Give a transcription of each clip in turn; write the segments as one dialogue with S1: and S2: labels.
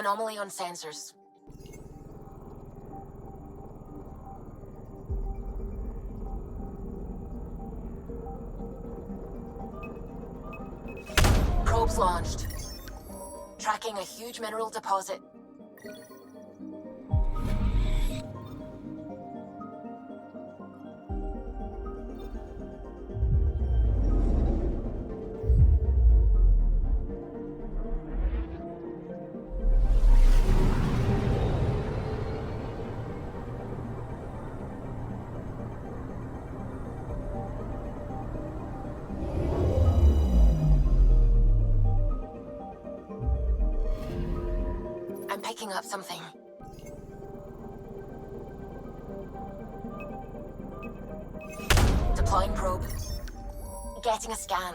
S1: anomaly on sensors. Probes launched. Tracking a huge mineral deposit. I'm picking up something. Deploying probe. Getting a scan.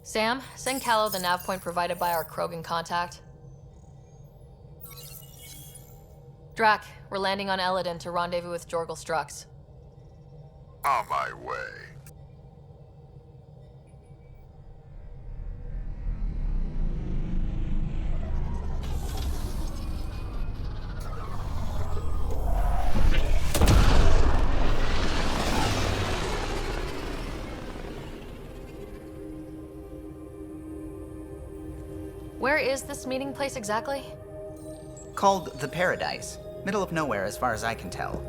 S2: Sam, send Callow the nav point provided by our Krogan contact. Drac, we're landing on Eladin to rendezvous with Jorgal Strux.
S3: On my way.
S2: Where is this meeting place exactly?
S4: Called the Paradise. Middle of nowhere as far as I can tell.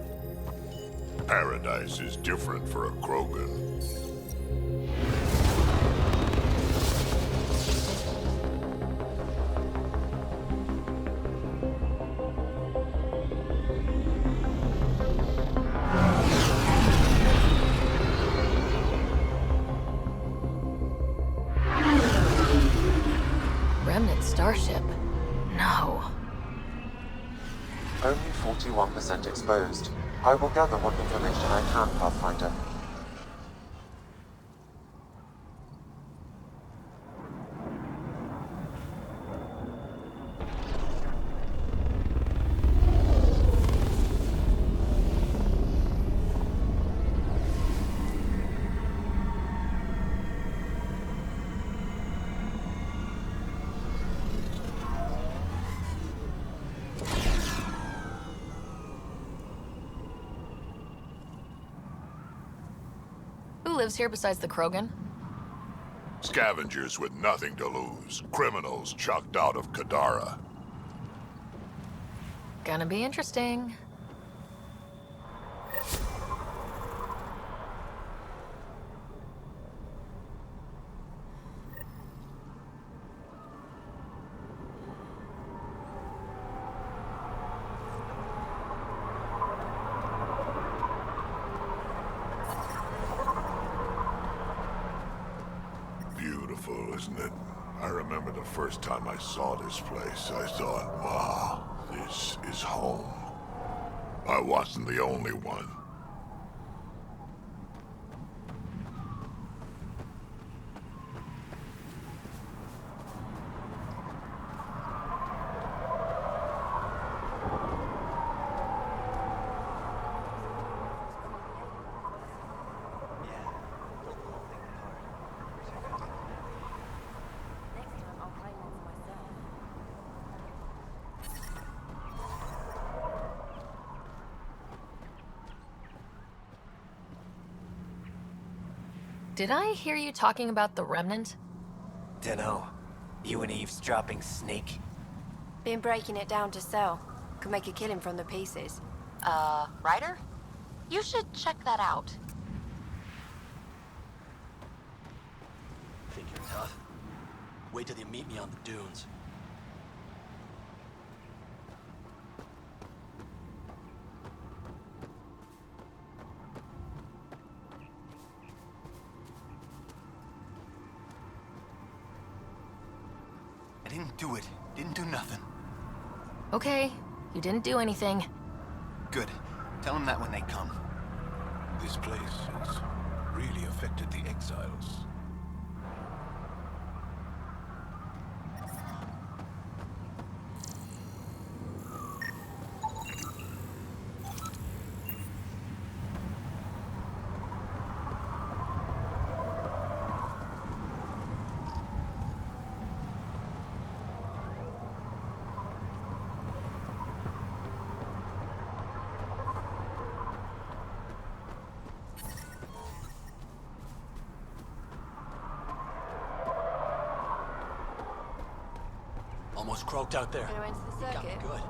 S3: Paradise is different for a Krogan.
S2: Remnant starship? No.
S5: Only 41% exposed. I will gather what information I can, Pathfinder.
S2: Who lives here besides the Krogan?
S3: Scavengers with nothing to lose. Criminals chucked out of Kadara.
S2: Gonna be interesting.
S3: Isn't it? I remember the first time I saw this place, I thought, wow, this This is home. I wasn't the only one.
S2: Did I hear you talking about the Remnant?
S6: Dunno. You an eavesdropping snake?
S7: Been breaking it down to sell. Could make a killing from the pieces.
S1: Ryder? You should check that out.
S8: Think you're tough? Wait till you meet me on the dunes.
S6: I didn't do it. Didn't do nothing.
S2: Okay, you didn't do anything.
S6: Good. Tell them that when they come.
S9: This place has really affected the exiles.
S8: Almost croaked out there.
S7: Gonna enter the
S8: Got me
S7: circuit?
S8: good.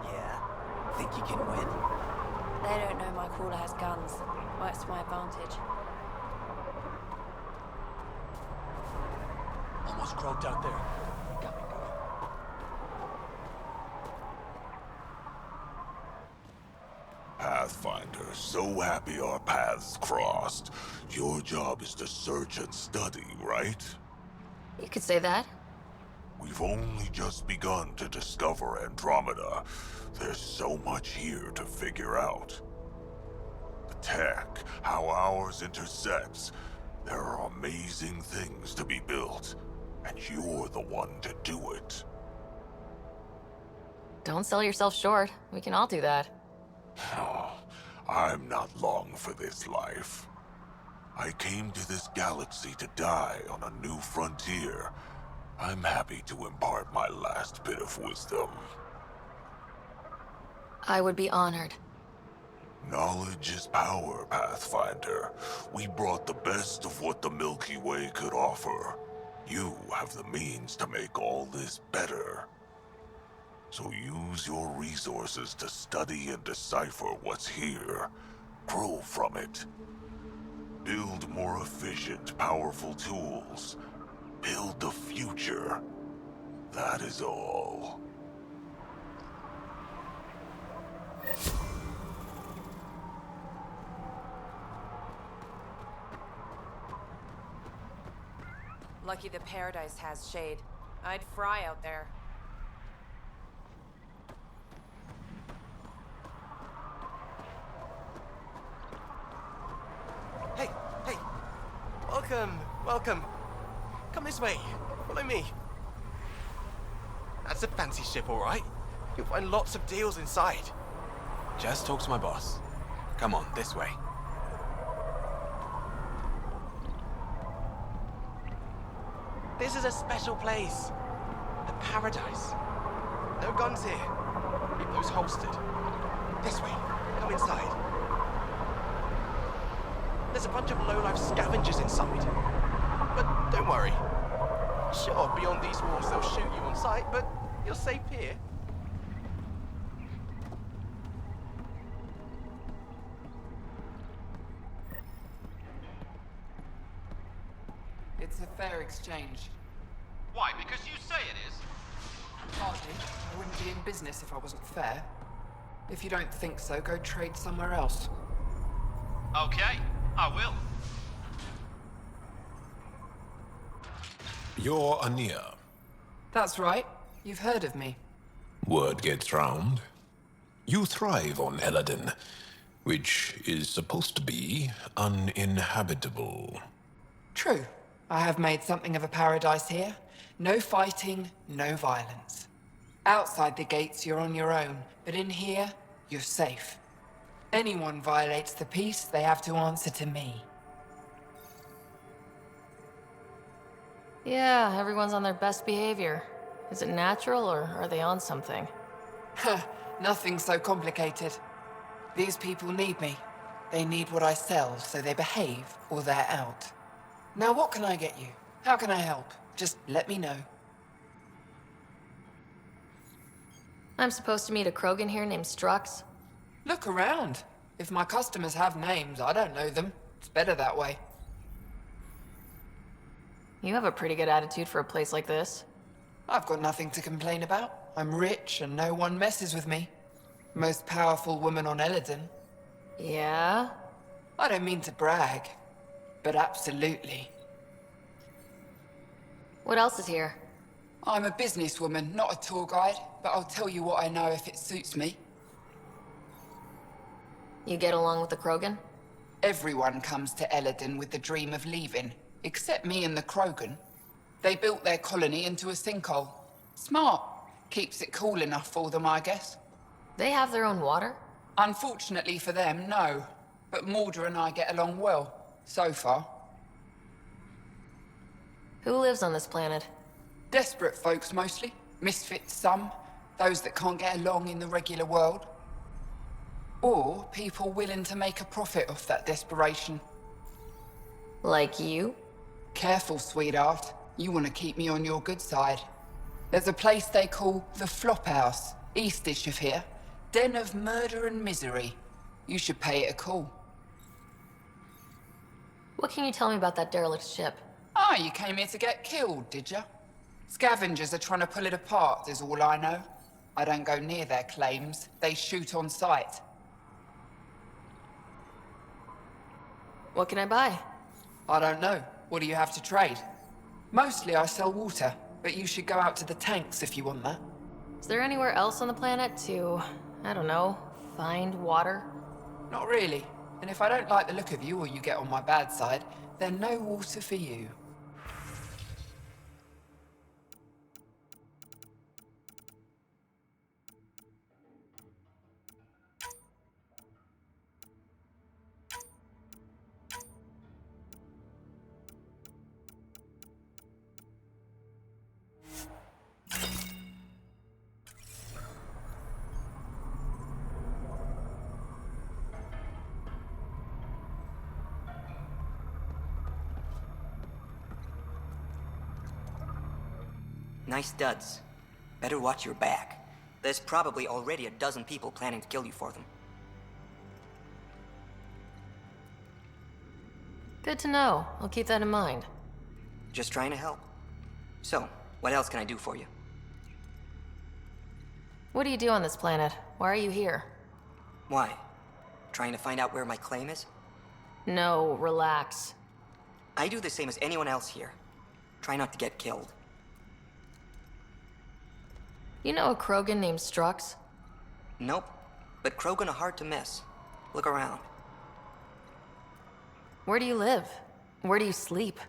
S6: Yeah. Think you can win?
S7: They don't know my crawler has guns. Works to my advantage.
S8: Almost croaked out there. Got me good.
S3: Pathfinder, so happy our paths crossed. Your job is to search and study, right?
S2: You could say that.
S3: We've only just begun to discover Andromeda. There's so much here to figure out. The tech, how ours intersects. There are amazing things to be built, and you're the one to do it.
S2: Don't sell yourself short. We can all do that.
S3: I'm not long for this life. I came to this galaxy to die on a new frontier. I'm happy to impart my last bit of wisdom.
S2: I would be honored.
S3: Knowledge is power, Pathfinder. We brought the best of what the Milky Way could offer. You have the means to make all this better. So use your resources to study and decipher what's here. Grow from it. Build more efficient, powerful tools. Build the future. That is all.
S10: Lucky the Paradise has shade. I'd fry out there.
S6: Hey, hey. Welcome. Come this way. Follow me. That's a fancy ship, all right. You'll find lots of deals inside. Just talk to my boss. Come on, this way. This is a special place. The Paradise. No guns here. Keep those holstered. This way. Come inside. There's a bunch of low-life scavengers inside. But don't worry. Sure, beyond these walls they'll shoot you on sight, but you're safe here.
S11: It's a fair exchange.
S12: Why? Because you say it is?
S11: Hardly. I wouldn't be in business if I wasn't fair. If you don't think so, go trade somewhere else.
S12: Okay, I will.
S9: You're Ania.
S11: That's right. You've heard of me.
S9: Word gets round. You thrive on Eladin, which is supposed to be uninhabitable.
S11: True. I have made something of a paradise here. No fighting, no violence. Outside the gates, you're on your own, but in here, you're safe. Anyone violates the peace, they have to answer to me.
S2: Yeah, everyone's on their best behavior. Is it natural, or are they on something?
S11: Nothing so complicated. These people need me. They need what I sell, so they behave, or they're out. Now what can I get you? How can I help? Just let me know.
S2: I'm supposed to meet a Krogan here named Strux.
S11: Look around. If my customers have names, I don't know them. It's better that way.
S2: You have a pretty good attitude for a place like this.
S11: I've got nothing to complain about. I'm rich and no one messes with me. Most powerful woman on Eladin.
S2: Yeah?
S11: I don't mean to brag, but absolutely.
S2: What else is here?
S11: I'm a businesswoman, not a tour guide, but I'll tell you what I know if it suits me.
S2: You get along with the Krogan?
S11: Everyone comes to Eladin with the dream of leaving, except me and the Krogan. They built their colony into a sinkhole. Smart. Keeps it cool enough for them, I guess.
S2: They have their own water?
S11: Unfortunately for them, no. But Mordor and I get along well, so far.
S2: Who lives on this planet?
S11: Desperate folks, mostly. Misfits, some. Those that can't get along in the regular world. Or people willing to make a profit off that desperation.
S2: Like you?
S11: Careful, sweetheart. You want to keep me on your good side. There's a place they call the Flophouse, eastish of here. Den of murder and misery. You should pay it a call.
S2: What can you tell me about that derelict ship?
S11: Ah, you came here to get killed, did ya? Scavengers are trying to pull it apart, is all I know. I don't go near their claims. They shoot on sight.
S2: What can I buy?
S11: I don't know. What do you have to trade? Mostly I sell water, but you should go out to the tanks if you want that.
S2: Is there anywhere else on the planet to, I don't know, find water?
S11: Not really. And if I don't like the look of you or you get on my bad side, then no water for you.
S13: Nice studs. Better watch your back. There's probably already a dozen people planning to kill you for them.
S2: Good to know. I'll keep that in mind.
S13: Just trying to help. So, what else can I do for you?
S2: What do you do on this planet? Why are you here?
S13: Why? Trying to find out where my claim is?
S2: No, relax.
S13: I do the same as anyone else here. Try not to get killed.
S2: You know a Krogan named Strux?
S13: Nope. But Krogan are hard to miss. Look around.
S2: Where do you live? Where do you sleep?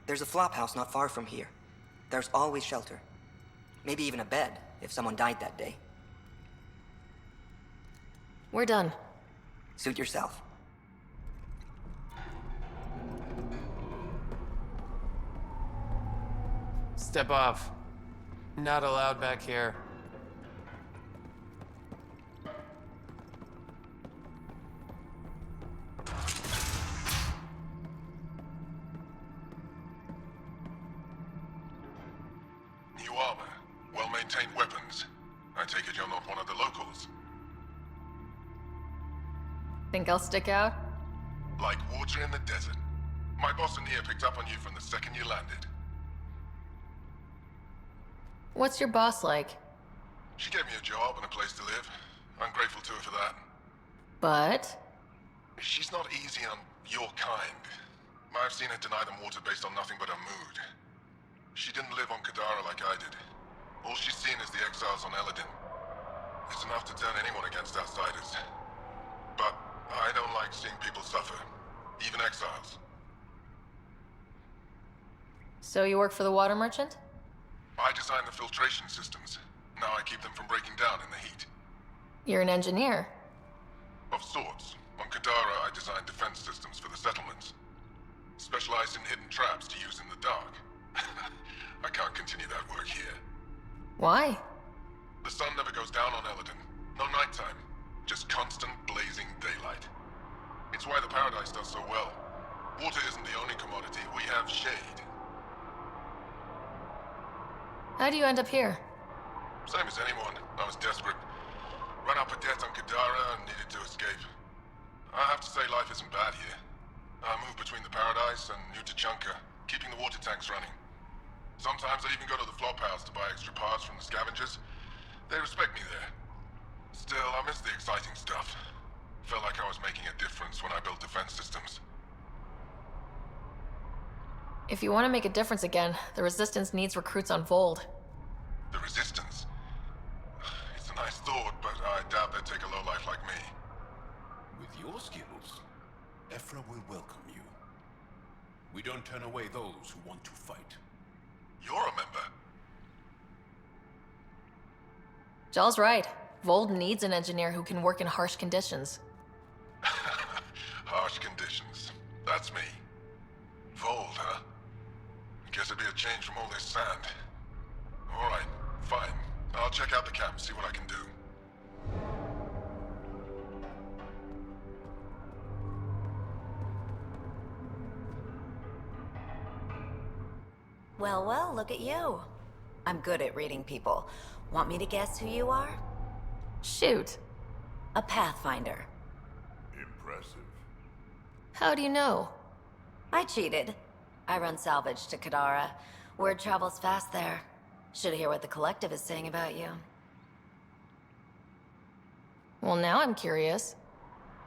S13: There's a flophouse not far from here. There's always shelter. Maybe even a bed, if someone died that day.
S2: We're done.
S13: Suit yourself.
S6: Step off. Not allowed back here.
S3: New armor, well-maintained weapons. I take it you're not one of the locals.
S2: Think I'll stick out?
S3: Like water in the desert. My boss in here picked up on you from the second you landed.
S2: What's your boss like?
S3: She gave me a job and a place to live. I'm grateful to her for that.
S2: But?
S3: She's not easy on your kind. I've seen her deny them water based on nothing but her mood. She didn't live on Kadara like I did.
S14: All she's seen is the exiles on Eladin. It's enough to turn anyone against outsiders. But I don't like seeing people suffer, even exiles.
S2: So you work for the water merchant?
S14: I design the filtration systems. Now I keep them from breaking down in the heat.
S2: You're an engineer.
S14: Of sorts. On Kadara, I design defense systems for the settlements. Specialized in hidden traps to use in the dark. I can't continue that work here.
S2: Why?
S14: The sun never goes down on Eladin. No nighttime. Just constant blazing daylight. It's why the Paradise does so well. Water isn't the only commodity. We have shade.
S2: How do you end up here?
S14: Same as anyone. I was desperate. Ran up a debt on Kadara and needed to escape. I have to say life isn't bad here. I move between the Paradise and New Tachanka, keeping the water tanks running. Sometimes I even go to the flop house to buy extra parts from the scavengers. They respect me there. Still, I miss the exciting stuff. Felt like I was making a difference when I built defense systems.
S2: If you want to make a difference again, the Resistance needs recruits on Vold.
S14: The Resistance? It's a nice thought, but I doubt they'd take a lowlife like me.
S9: With your skills, Ephra will welcome you. We don't turn away those who want to fight.
S14: You're a member.
S2: Jal's right. Vold needs an engineer who can work in harsh conditions.
S14: Harsh conditions. That's me. Vold, huh? Guess it'd be a change from all this sand. Alright, fine. I'll check out the camp, see what I can do.
S15: Well, well, look at you. I'm good at reading people. Want me to guess who you are?
S2: Shoot.
S15: A Pathfinder.
S3: Impressive.
S2: How do you know?
S15: I cheated. I run salvage to Kadara. Word travels fast there. Should hear what the Collective is saying about you.
S2: Well, now I'm curious.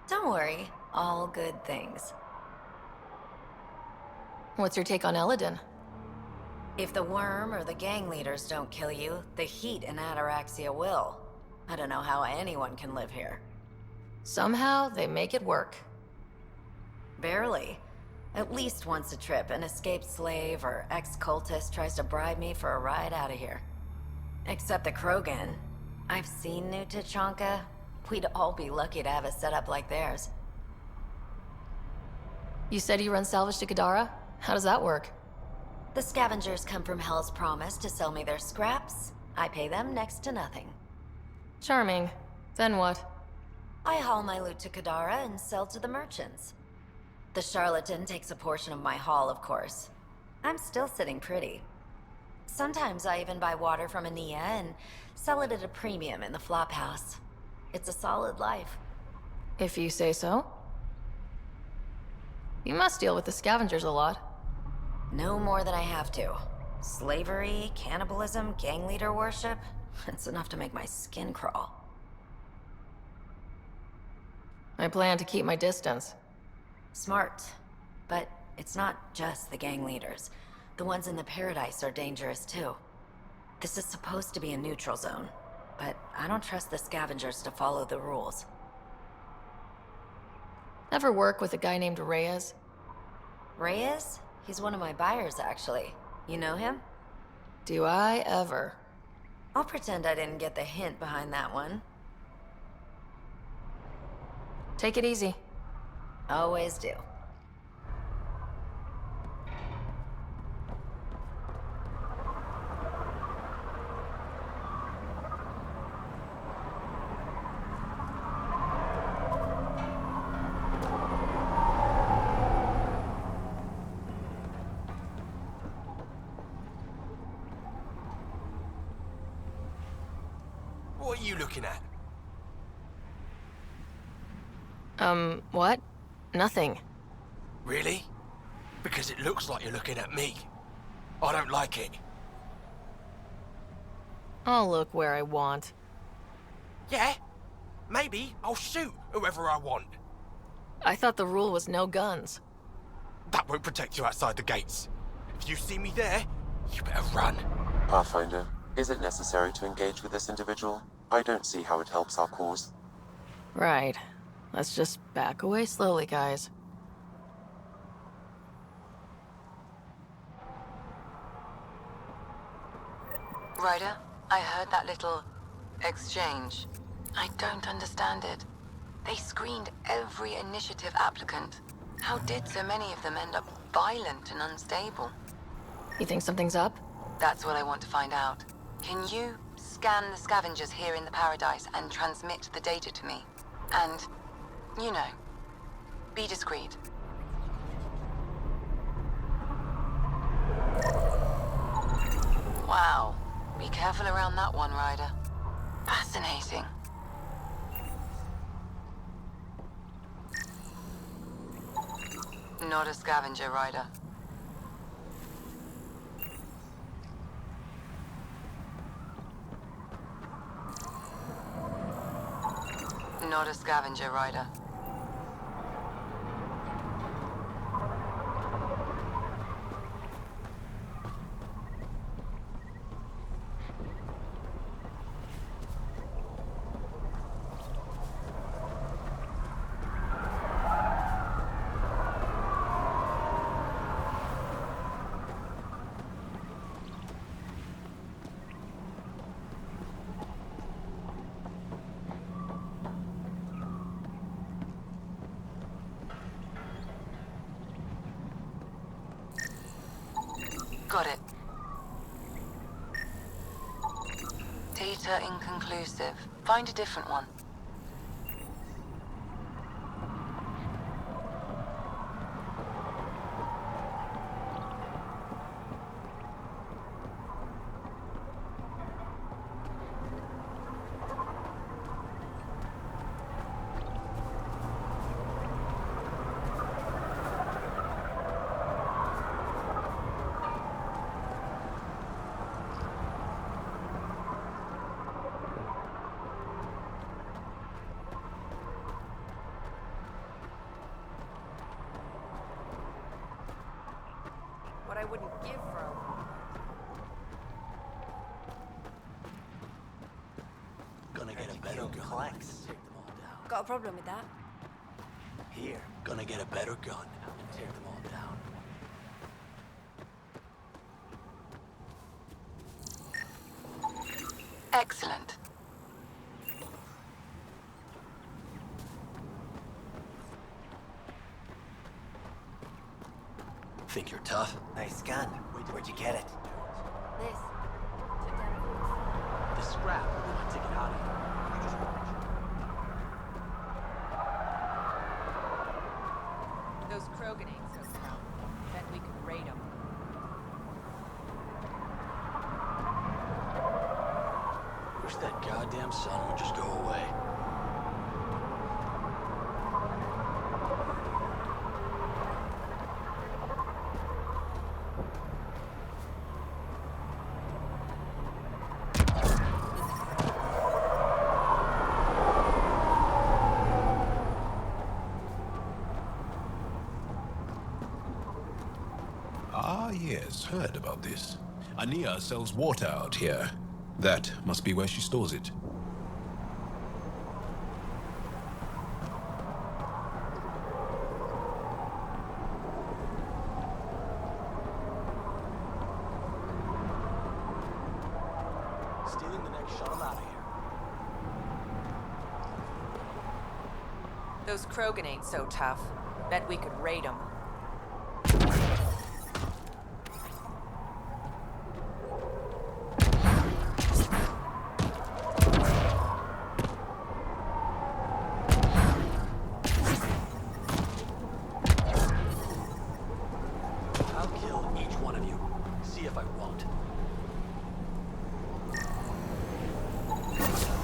S15: Don't worry. All good things.
S2: What's your take on Eladin?
S15: If the worm or the gang leaders don't kill you, the heat in Ataraxia will. I don't know how anyone can live here.
S2: Somehow, they make it work.
S15: Barely. At least once a trip, an escaped slave or ex-cultist tries to bribe me for a ride out of here. Except the Krogan. I've seen New Tachanka. We'd all be lucky to have a setup like theirs.
S2: You said you run salvage to Kadara? How does that work?
S15: The scavengers come from Hell's Promise to sell me their scraps. I pay them next to nothing.
S2: Charming. Then what?
S15: I haul my loot to Kadara and sell to the merchants. The charlatan takes a portion of my haul, of course. I'm still sitting pretty. Sometimes I even buy water from Ania and sell it at a premium in the flop house. It's a solid life.
S2: If you say so. You must deal with the scavengers a lot.
S15: No more than I have to. Slavery, cannibalism, gang leader worship. It's enough to make my skin crawl.
S2: I plan to keep my distance.
S15: Smart. But it's not just the gang leaders. The ones in the Paradise are dangerous too. This is supposed to be a neutral zone, but I don't trust the scavengers to follow the rules.
S2: Ever work with a guy named Reyes?
S15: Reyes? He's one of my buyers, actually. You know him?
S2: Do I ever?
S15: I'll pretend I didn't get the hint behind that one.
S2: Take it easy.
S15: Always do.
S6: What are you looking at?
S2: What? Nothing.
S6: Really? Because it looks like you're looking at me. I don't like it.
S2: I'll look where I want.
S6: Yeah? Maybe I'll shoot whoever I want.
S2: I thought the rule was no guns.
S6: That won't protect you outside the gates. If you see me there, you better run.
S5: Pathfinder, Is it necessary to engage with this individual? I don't see how it helps our cause.
S2: Right. Let's just back away slowly, guys.
S16: Ryder, I heard that little exchange. I don't understand it. They screened every initiative applicant. How did so many of them end up violent and unstable?
S2: You think something's up?
S16: That's what I want to find out. Can you scan the scavengers here in the Paradise and transmit the data to me? And, you know, be discreet. Wow. Be careful around that one, Ryder. Fascinating. Not a scavenger, Ryder. Not a scavenger, Ryder. Got it. Data inconclusive. Find a different one.
S10: What I wouldn't give for a...
S8: Gonna get a better gun.
S13: Complex.
S8: Take them all down.
S7: Got a problem with that?
S8: Here. Gonna get a better gun and tear them all down.
S16: Excellent.
S8: Think you're tough?
S13: Nice gun. Where'd you get it?
S7: This.
S8: This scrap. We might take it out of here. You just watch.
S10: Those Krogan ain't so strong. Bet we could raid them.
S8: Wish that goddamn sun would just go away.
S9: Ah, yes, heard about this. Ania sells water out here. That must be where she stores it.
S8: Stealing the next shuttle out of here.
S10: Those Krogan ain't so tough. Bet we could raid them.
S8: I'll kill each one of you. See if I won't.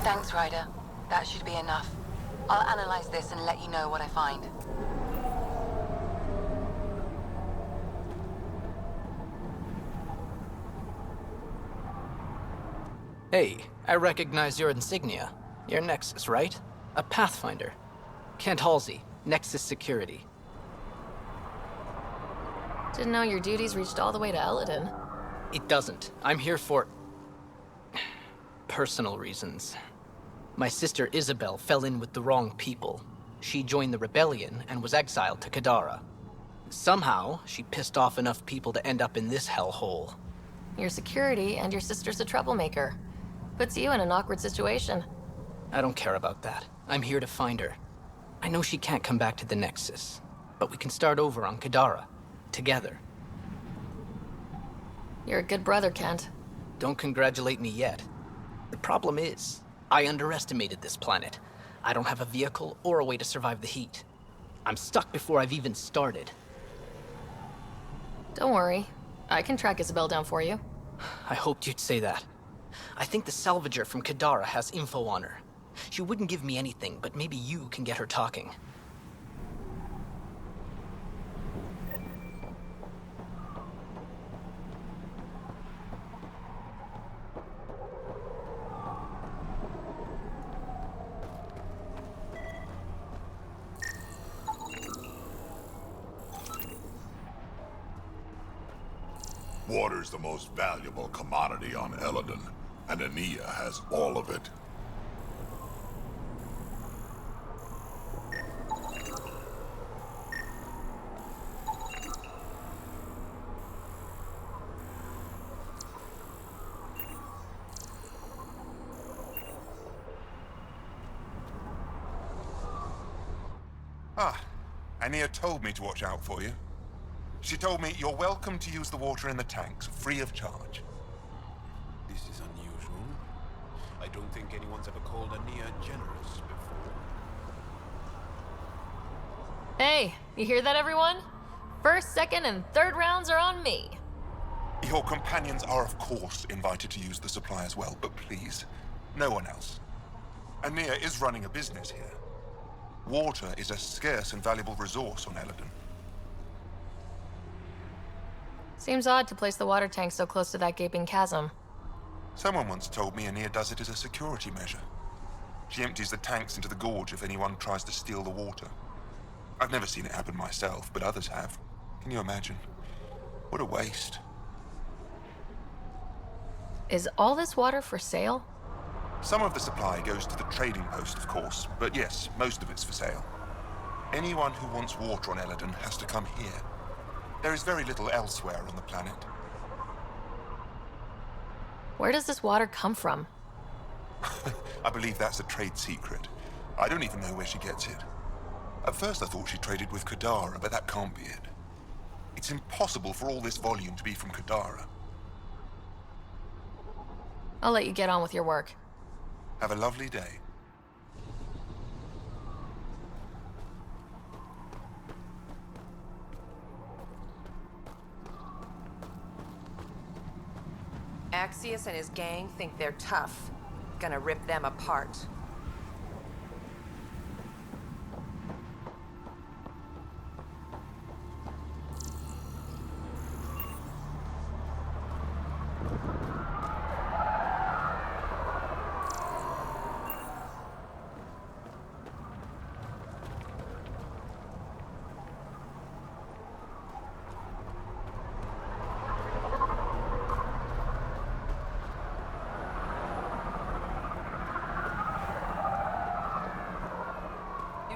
S16: Thanks, Ryder. That should be enough. I'll analyze this and let you know what I find.
S17: Hey, I recognize your insignia. Your Nexus, right? A Pathfinder. Kent Halsey, Nexus Security.
S2: Didn't know your duties reached all the way to Eladin.
S17: It doesn't. I'm here for... personal reasons. My sister Isabel fell in with the wrong people. She joined the rebellion and was exiled to Kadara. Somehow, she pissed off enough people to end up in this hellhole.
S2: Your security and your sister's a troublemaker. Puts you in an awkward situation.
S17: I don't care about that. I'm here to find her. I know she can't come back to the Nexus, but we can start over on Kadara, together.
S2: You're a good brother, Kent.
S17: Don't congratulate me yet. The problem is, I underestimated this planet. I don't have a vehicle or a way to survive the heat. I'm stuck before I've even started.
S2: Don't worry. I can track Isabel down for you.
S17: I hoped you'd say that. I think the salvager from Kadara has info on her. She wouldn't give me anything, but maybe you can get her talking.
S3: Water's the most valuable commodity on Eladon, and Ania has all of it.
S18: Ania told me to watch out for you. She told me you're welcome to use the water in the tanks, free of charge.
S9: This is unusual. I don't think anyone's ever called Ania generous before.
S2: Hey, you hear that, everyone? First, second, and third rounds are on me.
S18: Your companions are, of course, invited to use the supply as well, but please, no one else. Ania is running a business here. Water is a scarce and valuable resource on Eladon.
S2: Seems odd to place the water tank so close to that gaping chasm.
S18: Someone once told me Ania does it as a security measure. She empties the tanks into the gorge if anyone tries to steal the water. I've never seen it happen myself, but others have. Can you imagine? What a waste.
S2: Is all this water for sale?
S18: Some of the supply goes to the trading post, of course, but yes, most of it's for sale. Anyone who wants water on Eladon has to come here. There is very little elsewhere on the planet.
S2: Where does this water come from?
S18: I believe that's a trade secret. I don't even know where she gets it. At first I thought she traded with Kadara, but that can't be it. It's impossible for all this volume to be from Kadara.
S2: I'll let you get on with your work.
S18: Have a lovely day.
S10: Axius and his gang think they're tough. Gonna rip them apart.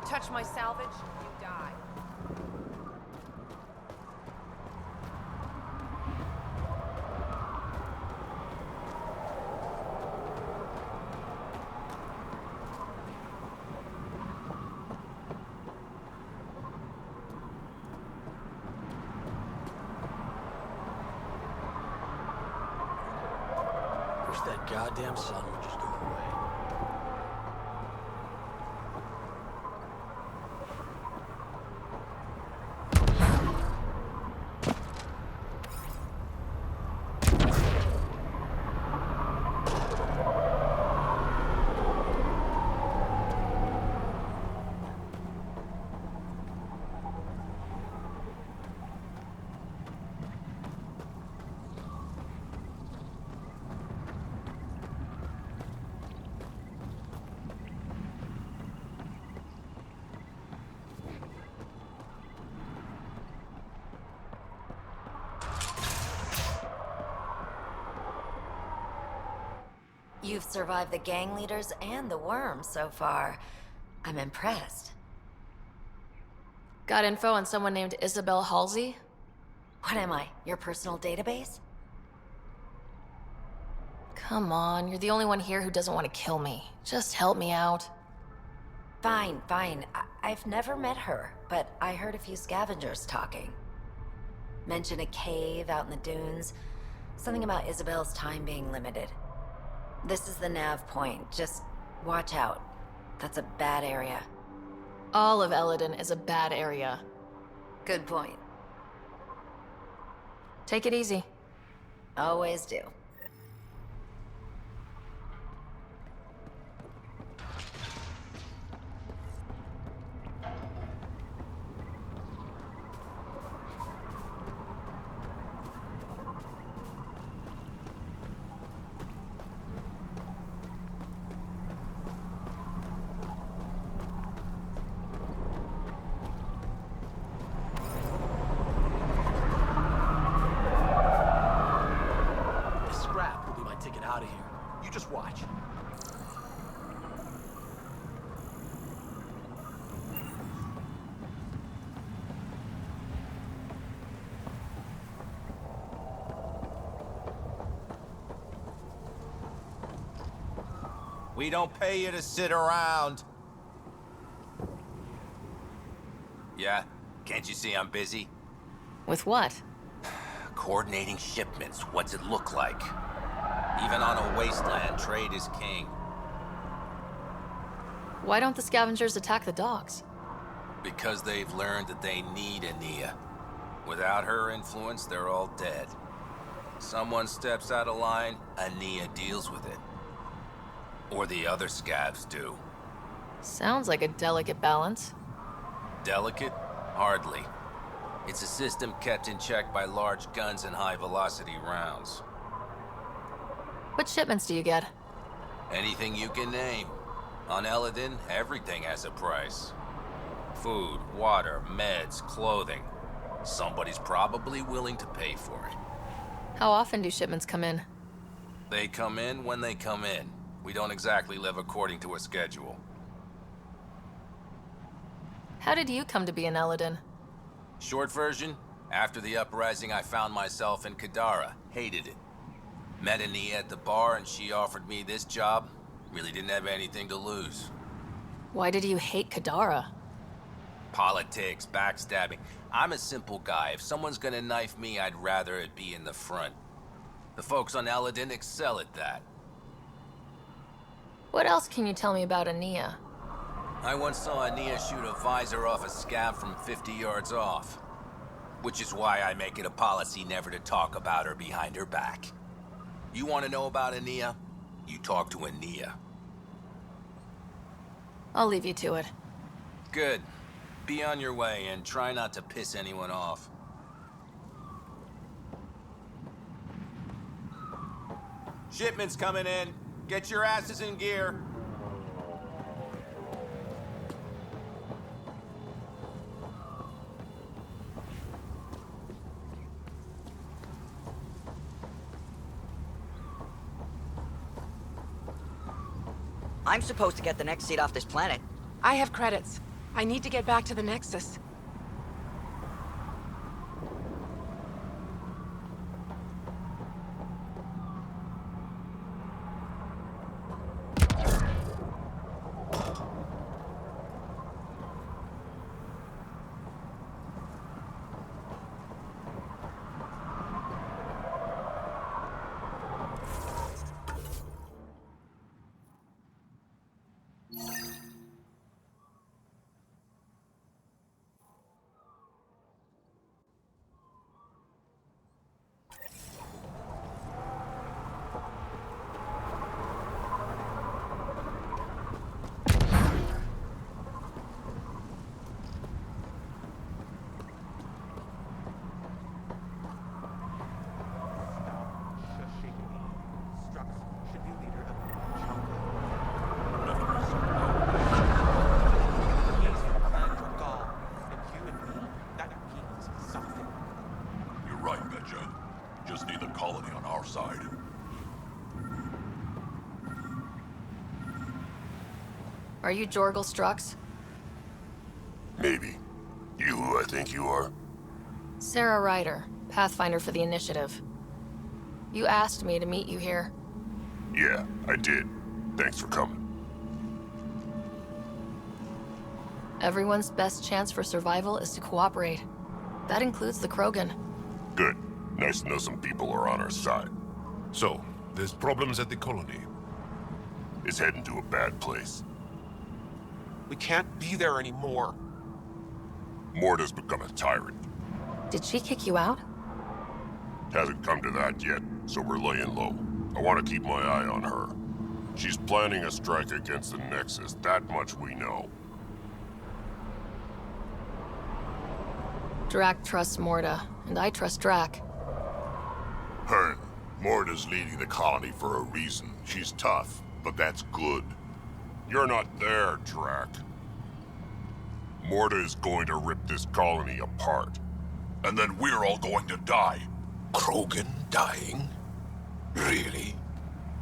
S10: Touch my salvage, you die.
S8: Wish that goddamn sun would just go away.
S15: You've survived the gang leaders and the worms so far. I'm impressed.
S2: Got info on someone named Isabel Halsey?
S15: What am I, your personal database?
S2: Come on, you're the only one here who doesn't want to kill me. Just help me out.
S15: Fine, fine. I've never met her, but I heard a few scavengers talking. Mention a cave out in the dunes. Something about Isabel's time being limited. This is the nav point. Just watch out. That's a bad area.
S2: All of Eladin is a bad area.
S15: Good point.
S2: Take it easy.
S15: Always do.
S8: Out of here. You just watch.
S19: We don't pay you to sit around. Yeah? Can't you see I'm busy?
S2: With what?
S19: Coordinating shipments. What's it look like? Even on a wasteland, trade is king.
S2: Why don't the scavengers attack the docks?
S19: Because they've learned that they need Ania. Without her influence, they're all dead. Someone steps out of line, Ania deals with it. Or the other scavs do.
S2: Sounds like a delicate balance.
S19: Delicate? Hardly. It's a system kept in check by large guns and high-velocity rounds.
S2: What shipments do you get?
S19: Anything you can name. On Eladin, everything has a price. Food, water, meds, clothing. Somebody's probably willing to pay for it.
S2: How often do shipments come in?
S19: They come in when they come in. We don't exactly live according to a schedule.
S2: How did you come to be in Eladin?
S19: Short version, after the uprising I found myself in Kadara. Hated it. Met Ania at the bar and she offered me this job. Really didn't have anything to lose.
S2: Why did you hate Kadara?
S19: Politics, backstabbing. I'm a simple guy. If someone's gonna knife me, I'd rather it be in the front. The folks on Eladin excel at that.
S2: What else can you tell me about Ania?
S19: I once saw Ania shoot a visor off a scav from 50 yards off. Which is why I make it a policy never to talk about her behind her back. You want to know about Ania? You talk to Ania.
S2: I'll leave you to it.
S19: Good. Be on your way and try not to piss anyone off. Shipment's coming in. Get your asses in gear.
S13: I'm supposed to get the next seat off this planet.
S10: I have credits. I need to get back to the Nexus.
S2: Are you Jorgal Strux?
S3: Maybe. You who I think you are?
S2: Sarah Ryder, Pathfinder for the Initiative. You asked me to meet you here.
S3: Yeah, I did. Thanks for coming.
S2: Everyone's best chance for survival is to cooperate. That includes the Krogan.
S3: Good. Nice to know some people are on our side.
S9: So, there's problems at the colony.
S3: It's heading to a bad place.
S6: We can't be there anymore.
S3: Morta's become a tyrant.
S2: Did she kick you out?
S3: Hasn't come to that yet, so we're laying low. I want to keep my eye on her. She's planning a strike against the Nexus, that much we know.
S2: Drac trusts Morta, and I trust Drac.
S3: Hearn, Morta's leading the colony for a reason. She's tough, but that's good. You're not there, Drac. Morta is going to rip this colony apart. And then we're all going to die.
S9: Krogan dying? Really?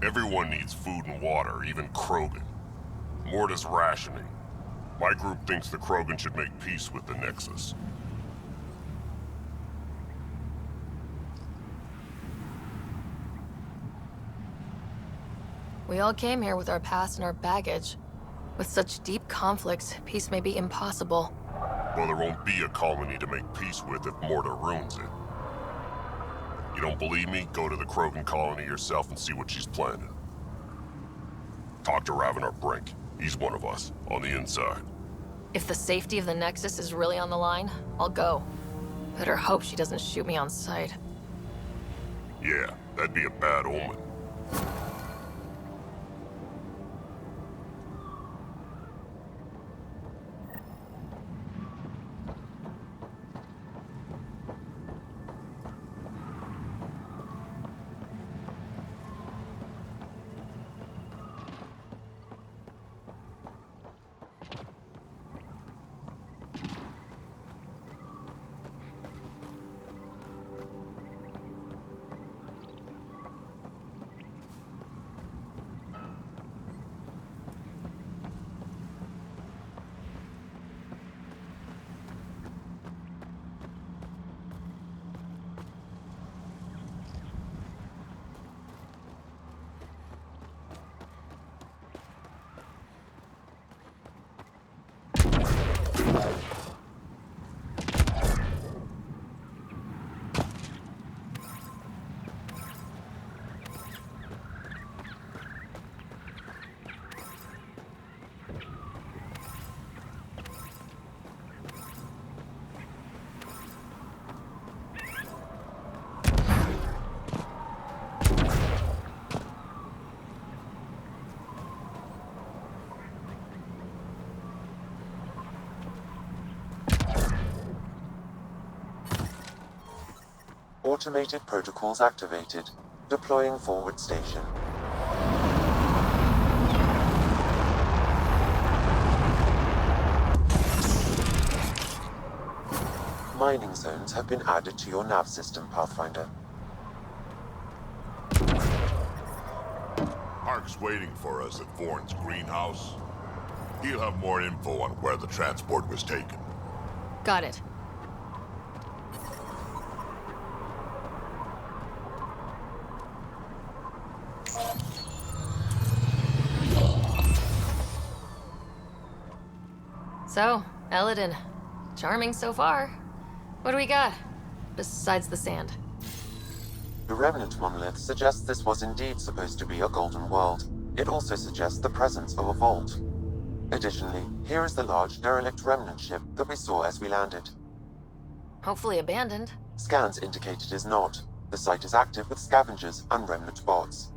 S3: Everyone needs food and water, even Krogan. Morta's rationing. My group thinks the Krogan should make peace with the Nexus.
S2: We all came here with our past and our baggage. With such deep conflicts, peace may be impossible.
S3: Well, there won't be a colony to make peace with if Morta ruins it. You don't believe me? Go to the Krogan colony yourself and see what she's planning. Talk to Ravenar Brink. He's one of us, on the inside.
S2: If the safety of the Nexus is really on the line, I'll go. Better hope she doesn't shoot me on sight.
S3: Yeah, that'd be a bad omen.
S5: Automated protocols activated. Deploying forward station. Mining zones have been added to your nav system, Pathfinder.
S3: Hark's waiting for us at Vorn's greenhouse. He'll have more info on where the transport was taken.
S2: Got it. So, Eladin. Charming so far. What do we got? Besides the sand.
S5: The remnant monolith suggests this was indeed supposed to be a golden world. It also suggests the presence of a vault. Additionally, here is the large derelict remnant ship that we saw as we landed.
S2: Hopefully abandoned.
S5: Scans indicate it is not. The site is active with scavengers and remnant bots.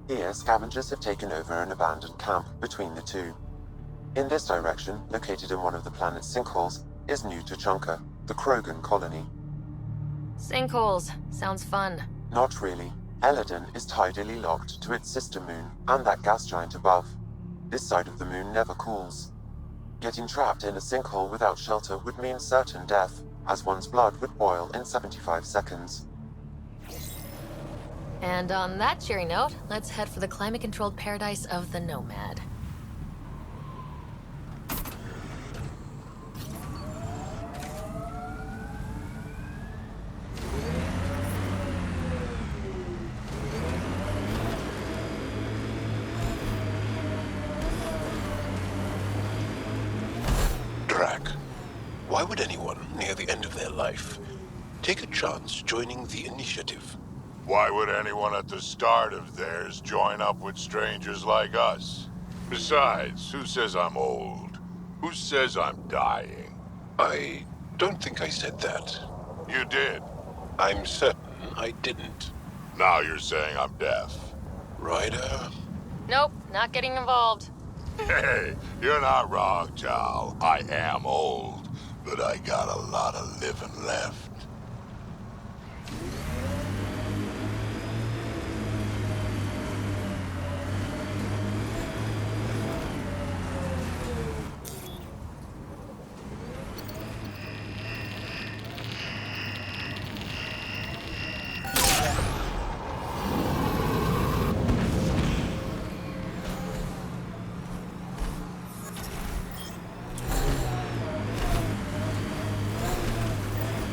S5: Here, scavengers have taken over an abandoned camp between the two. In this direction, located in one of the planet's sinkholes, is New Tuchanka, the Krogan colony.
S2: Sinkholes. Sounds fun.
S5: Not really. Eladin is tidally locked to its sister moon and that gas giant above. This side of the moon never cools. Getting trapped in a sinkhole without shelter would mean certain death, as one's blood would boil in 75 seconds.
S2: And on that cheery note, let's head for the climate-controlled paradise of the Nomad.
S9: Why would anyone near the end of their life take a chance joining the initiative?
S20: Why would anyone at the start of theirs join up with strangers like us? Besides, who says I'm old? Who says I'm dying?
S9: I don't think I said that.
S20: You did.
S9: I'm certain I didn't.
S20: Now you're saying I'm deaf.
S9: Ryder?
S2: Nope, not getting involved.
S20: Hey, you're not wrong, Tal. I am old, but I got a lot of living left.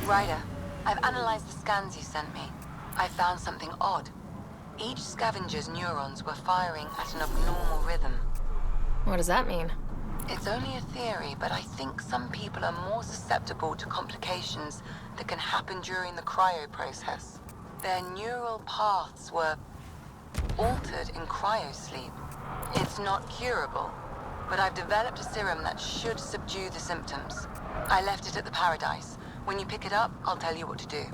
S16: Ryder, I've analyzed the scans you sent me. I found something odd. Each scavenger's neurons were firing at an abnormal rhythm.
S2: What does that mean?
S16: It's only a theory, but I think some people are more susceptible to complications that can happen during the cryo process. Their neural paths were altered in cryosleep. It's not curable, but I've developed a serum that should subdue the symptoms. I left it at the Paradise. When you pick it up, I'll tell you what to do.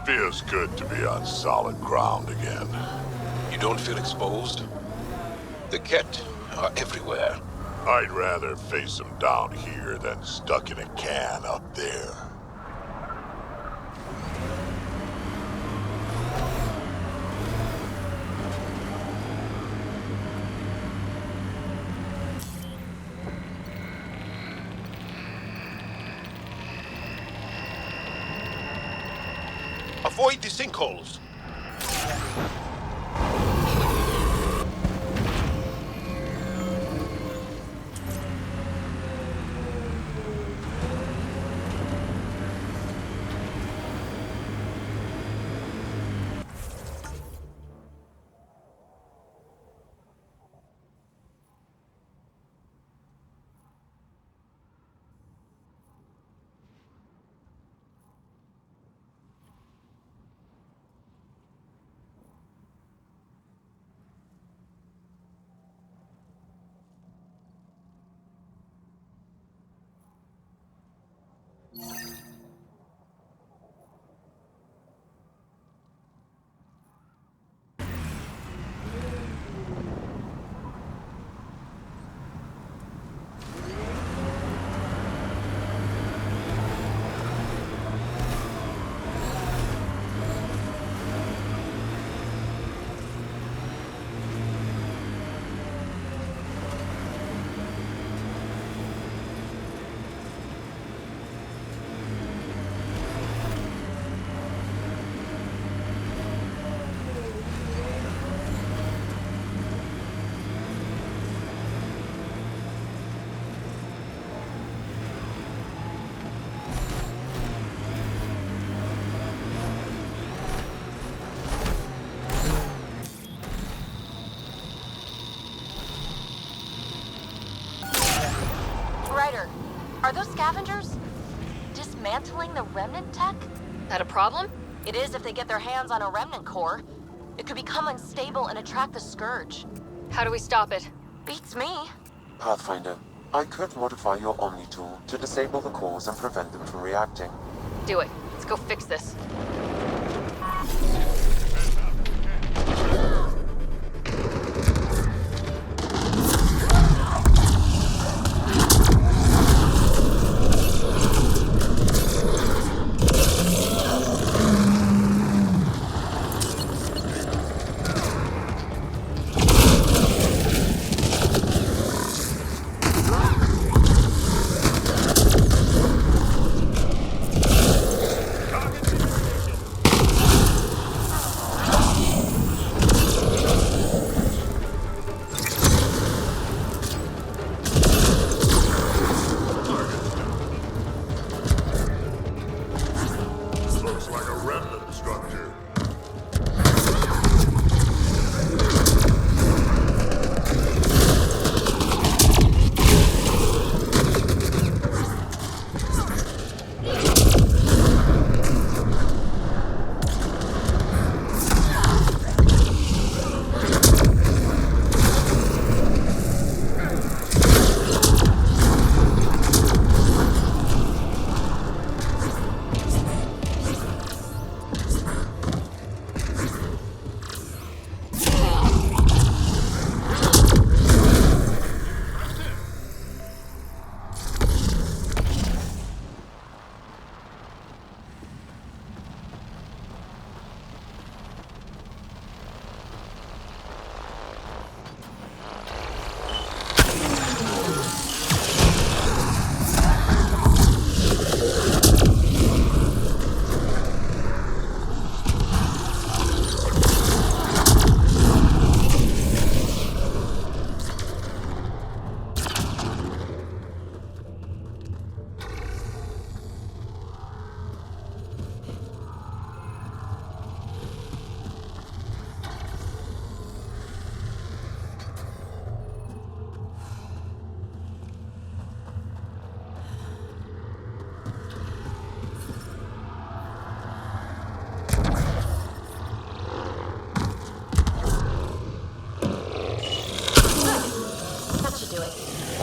S20: Feels good to be on solid ground again.
S9: You don't feel exposed? The Ket are everywhere.
S20: I'd rather face them down here than stuck in a can up there.
S9: Avoid the sinkholes.
S15: Ryder, are those scavengers dismantling the remnant tech?
S2: That a problem?
S15: It is if they get their hands on a remnant core. It could become unstable and attract the Scourge.
S2: How do we stop it?
S15: Beats me.
S5: Pathfinder, I could modify your Omni tool to disable the cores and prevent them from reacting.
S2: Do it. Let's go fix this.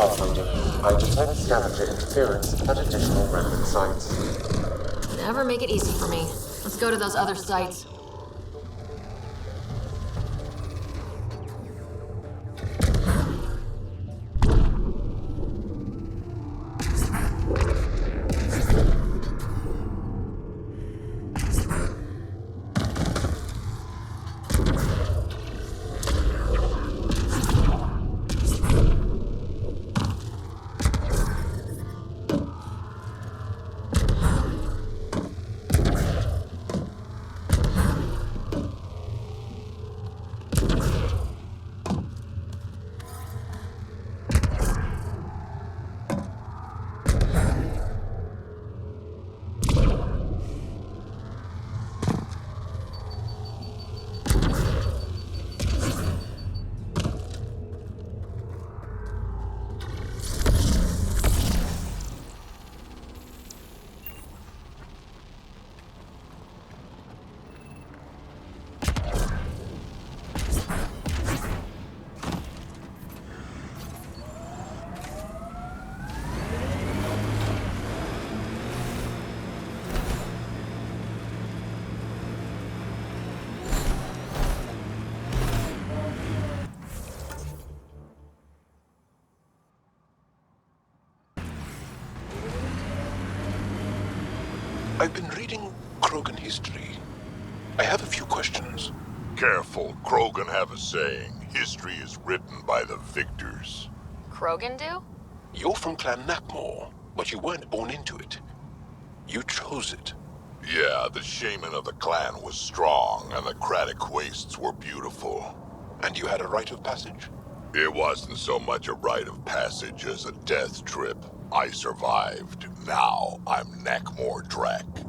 S5: Pathfinder. I detect scavenger interference at additional remnant sites.
S2: Never make it easy for me. Let's go to those other sites.
S9: I've been reading Krogan history. I have a few questions.
S20: Careful, Krogan have a saying. History is written by the victors.
S2: Krogan do?
S9: You're from Clan Nakmor, but you weren't born into it. You chose it.
S20: Yeah, the shaman of the clan was strong, and the Craddock wastes were beautiful.
S9: And you had a rite of passage?
S20: It wasn't so much a rite of passage as a death trip. I survived. Now I'm Nakmor Drek.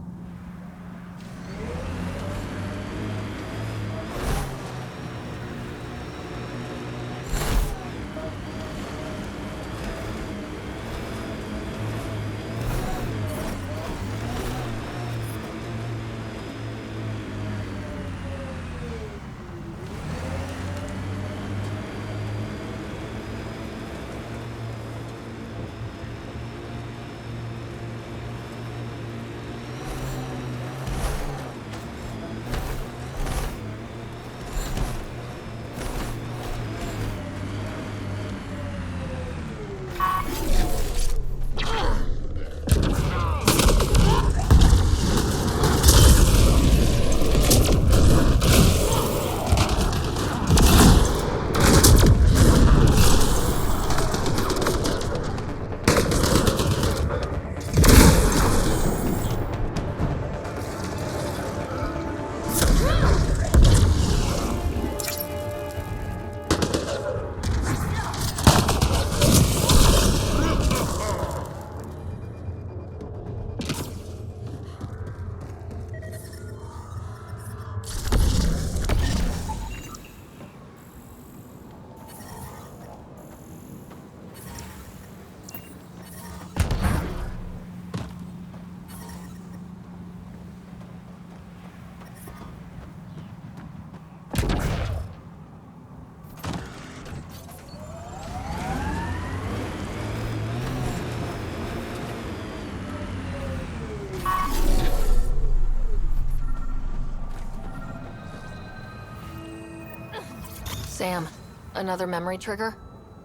S2: Sam, another memory trigger?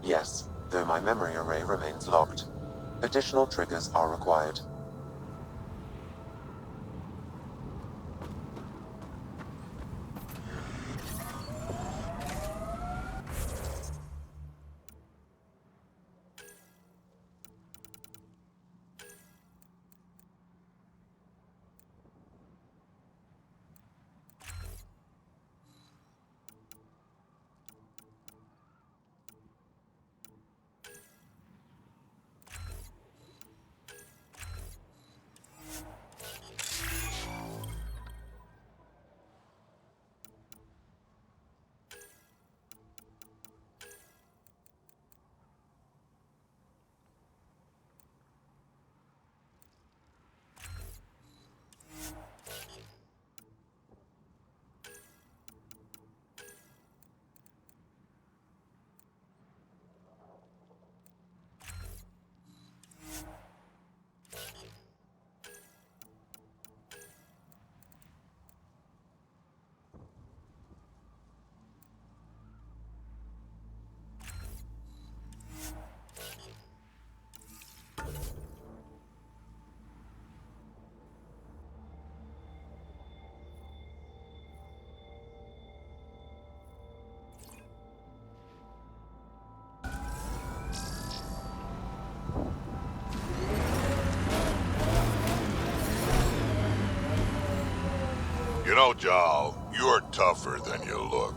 S5: Yes, though my memory array remains locked. Additional triggers are required.
S20: know, Jal, you're tougher than you look.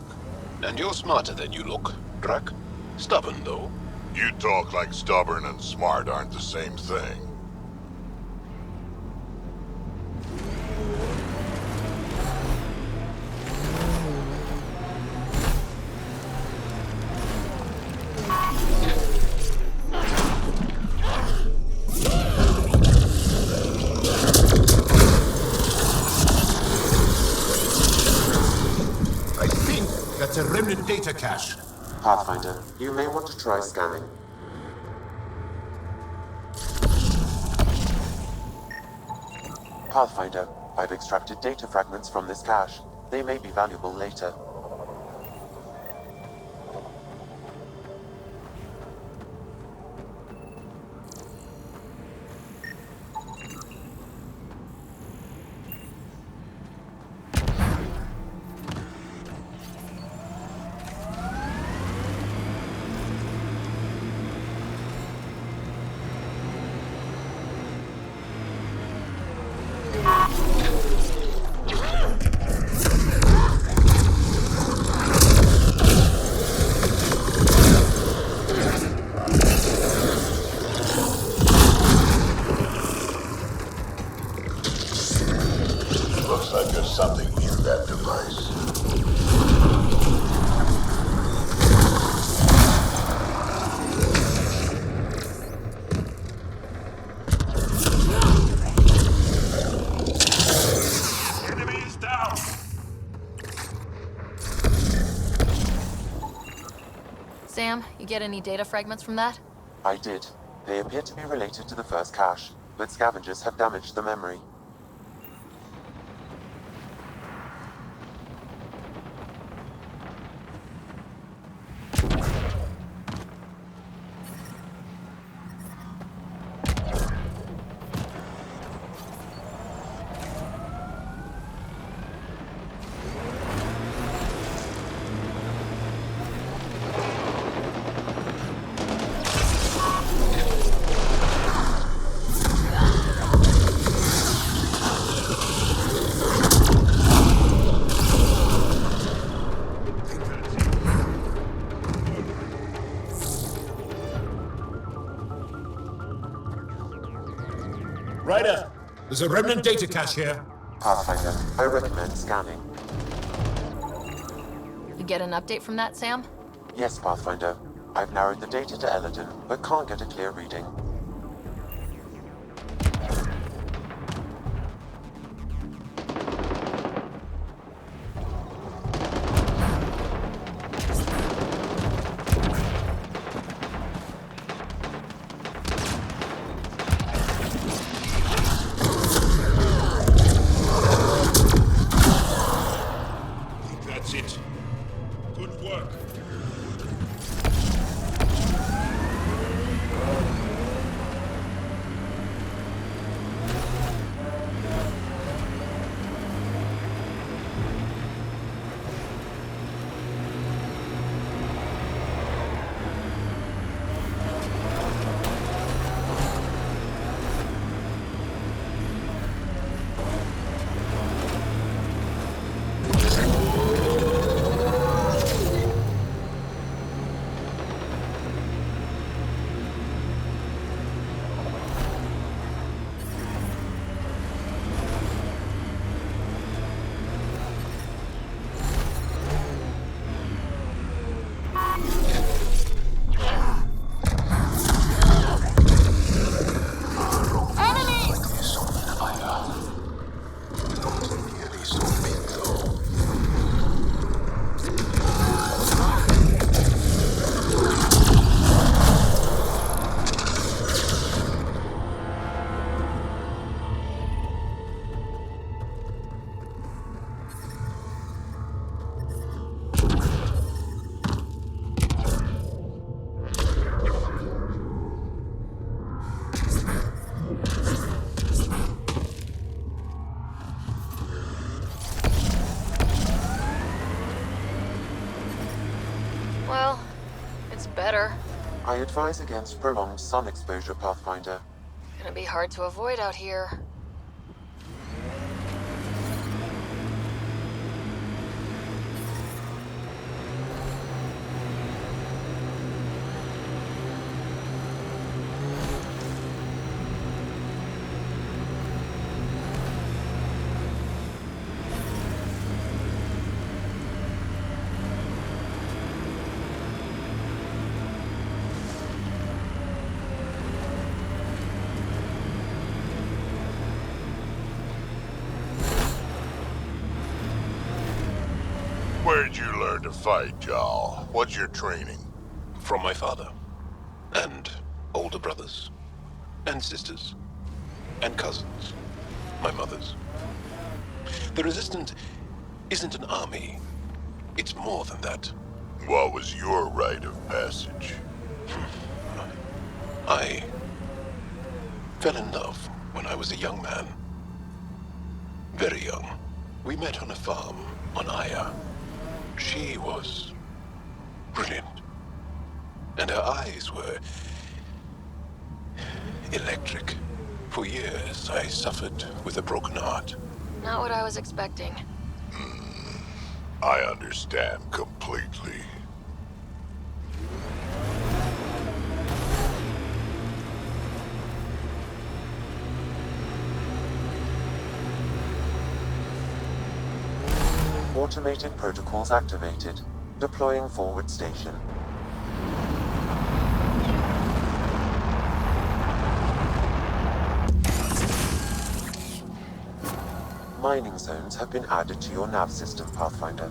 S9: And you're smarter than you look, Drac. Stubborn, though.
S20: You talk like stubborn and smart aren't the same thing.
S21: I think that's a remnant data cache.
S5: Pathfinder, you may want to try scanning. Pathfinder, I've extracted data fragments from this cache. They may be valuable later.
S20: Looks like there's something near that device.
S21: Enemies down!
S2: Sam, you get any data fragments from that?
S5: I did. They appear to be related to the first cache, but scavengers have damaged the memory.
S21: Ryder, there's a remnant data cache here.
S5: Pathfinder, I recommend scanning.
S2: You get an update from that, Sam?
S5: Yes, Pathfinder. I've narrowed the data to Eladin, but can't get a clear reading.
S21: That's it. Good work.
S2: Well, it's better.
S5: I advise against prolonged sun exposure, Pathfinder.
S2: Gonna be hard to avoid out here.
S20: Where'd you learn to fight, Jarl? What's your training?
S9: From my father. And older brothers. And sisters. And cousins. My mother's. The Resistance isn't an army. It's more than that.
S20: What was your rite of passage?
S9: I fell in love when I was a young man. Very young. We met on a farm on Aya. She was brilliant. And her eyes were electric. For years, I suffered with a broken heart.
S2: Not what I was expecting.
S20: I understand completely.
S5: Automated protocols activated. Deploying forward station. Mining zones have been added to your nav system, Pathfinder.